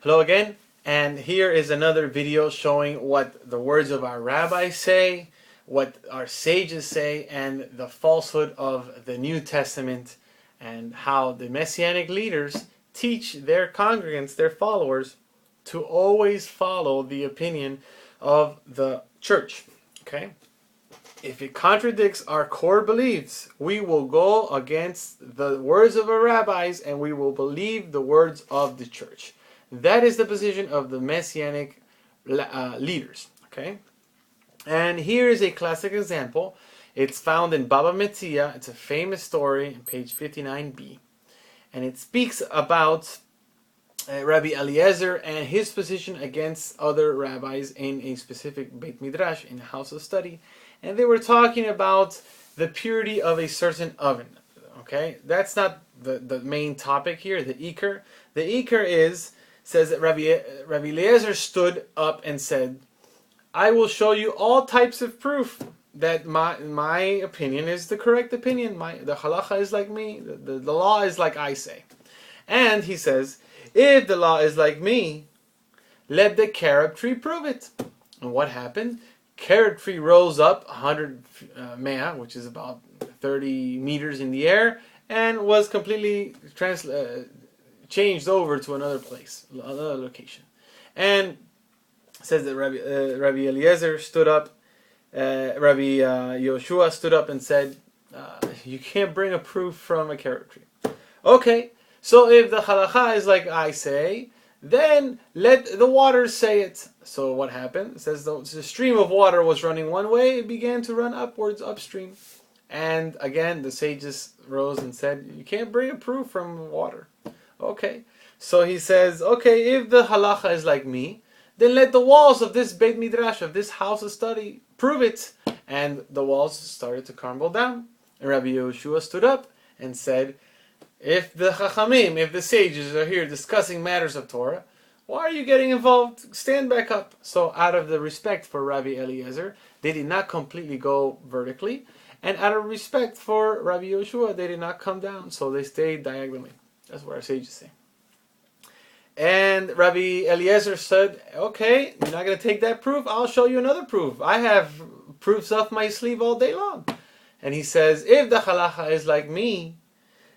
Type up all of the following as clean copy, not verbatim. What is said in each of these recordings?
Hello again, and here is another video showing what the words of our rabbis say, what our sages say, and the falsehood of the New Testament, and how the Messianic leaders teach their congregants, their followers, to always follow the opinion of the church. Okay? If it contradicts our core beliefs, we will go against the words of our rabbis and we will believe the words of the church. That is the position of the Messianic leaders. Okay? And here is a classic example. It's found in Baba Metzia. It's a famous story on page 59b. And it speaks about Rabbi Eliezer and his position against other rabbis in a specific Beit Midrash, in a house of study. And they were talking about the purity of a certain oven. Okay? That's not the main topic here, the Iker. The Iker says that Rabbi Eliezer stood up and said, I will show you all types of proof that my opinion is the correct opinion. The halacha is like me. The law is like I say. And he says, if the law is like me, let the carob tree prove it. And what happened? Carob tree rose up 100 mea, which is about 30 meters in the air, and was completely changed over to another place, another location. And it says that Rabbi Eliezer stood up, Rabbi Yoshua stood up and said, you can't bring a proof from a carob tree. Okay, so if the halacha is like I say, then let the waters say it. So what happened? It says the stream of water was running one way, it began to run upwards, upstream. And again, the sages rose and said, you can't bring a proof from water. Okay, so he says, okay, if the halacha is like me, then let the walls of this Beit Midrash, of this house of study, prove it. And the walls started to crumble down. And Rabbi Yehoshua stood up and said, if the Chachamim, if the sages are here discussing matters of Torah, why are you getting involved? Stand back up. So out of the respect for Rabbi Eliezer, they did not completely go vertically. And out of respect for Rabbi Yehoshua, they did not come down. So they stayed diagonally. That's what our sages say. And Rabbi Eliezer said, okay, you're not going to take that proof? I'll show you another proof. I have proofs off my sleeve all day long. And he says, if the halacha is like me,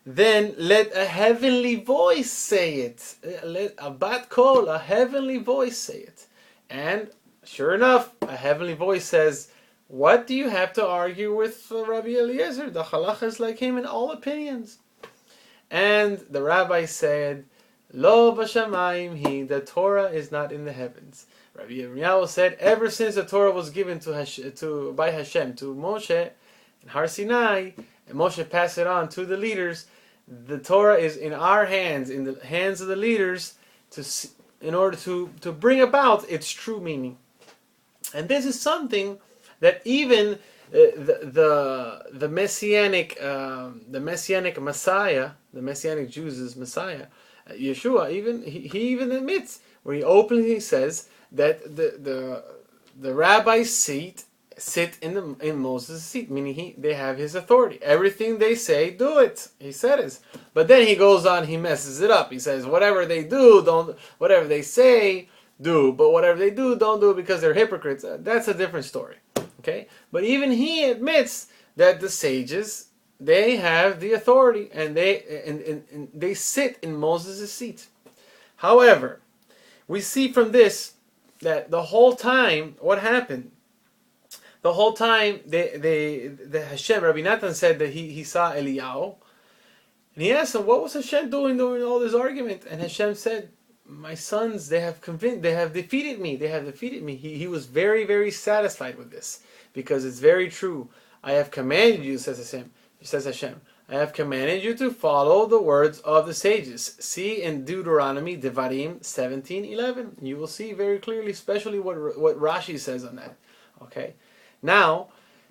then let a heavenly voice say it. Let a bat kol, a heavenly voice say it. And sure enough, a heavenly voice says, what do you have to argue with Rabbi Eliezer? The halacha is like him in all opinions. And the rabbi said, Lo b'shamayim hi, the Torah is not in the heavens. Rabbi Yirmiyahu said, ever since the Torah was given by Hashem to Moshe in Har Sinai, and Moshe passed it on to the leaders, the Torah is in our hands, in the hands of the leaders, in order to bring about its true meaning. And this is something that even the Messianic Messiah, the Messianic Jews' Messiah, Yeshua, he even admits, where he openly says that the rabbis sit in Moses' seat, meaning they have his authority. Everything they say, do it. He said it. But then he goes on, he messes it up. He says, whatever they do, don't. Whatever they say, do. But whatever they do, don't do because they're hypocrites. That's a different story. Okay? But even he admits that the sages, they have the authority and they sit in Moses' seat. However, we see from this that the whole time, what happened? The whole time, the Hashem, Rabbi Natan said that he saw Eliyahu. And he asked him, what was Hashem doing during all this argument? And Hashem said, my sons, they have defeated me. He was very, very satisfied with this. Because it's very true. I have commanded you, says Hashem. I have commanded you to follow the words of the sages. See in Deuteronomy, Devarim 17:11. You will see very clearly, especially what Rashi says on that. Okay. Now,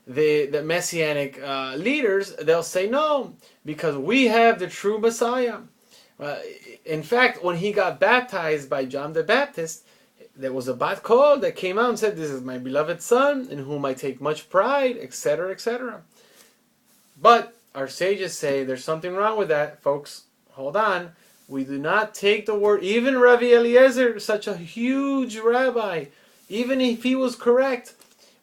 the Messianic leaders, they'll say no, because we have the true Messiah. In fact, when he got baptized by John the Baptist, there was a bat kol that came out and said, this is my beloved son, in whom I take much pride, etc., etc. But our sages say there's something wrong with that, folks. Hold on. We do not take the word, even Rabbi Eliezer, such a huge rabbi, even if he was correct,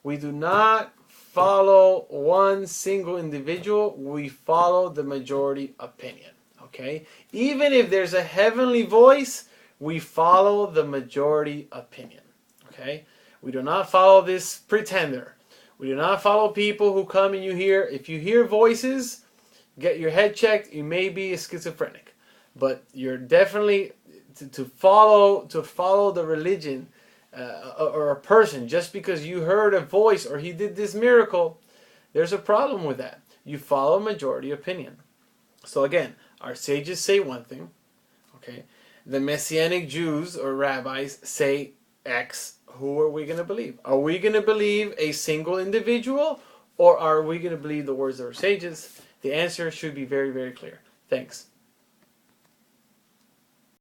we do not follow one single individual, we follow the majority opinion. Okay? Even if there's a heavenly voice, we follow the majority opinion. Okay? We do not follow this pretender. We do not follow people who come and if you hear voices, get your head checked, you may be a schizophrenic. But you're definitely to follow the religion or a person just because you heard a voice or he did this miracle. There's a problem with that. You follow majority opinion. So again, our sages say one thing, okay? The Messianic Jews or rabbis say X. Who are we going to believe? Are we going to believe a single individual, or are we going to believe the words of our sages? The answer should be very, very clear. Thanks.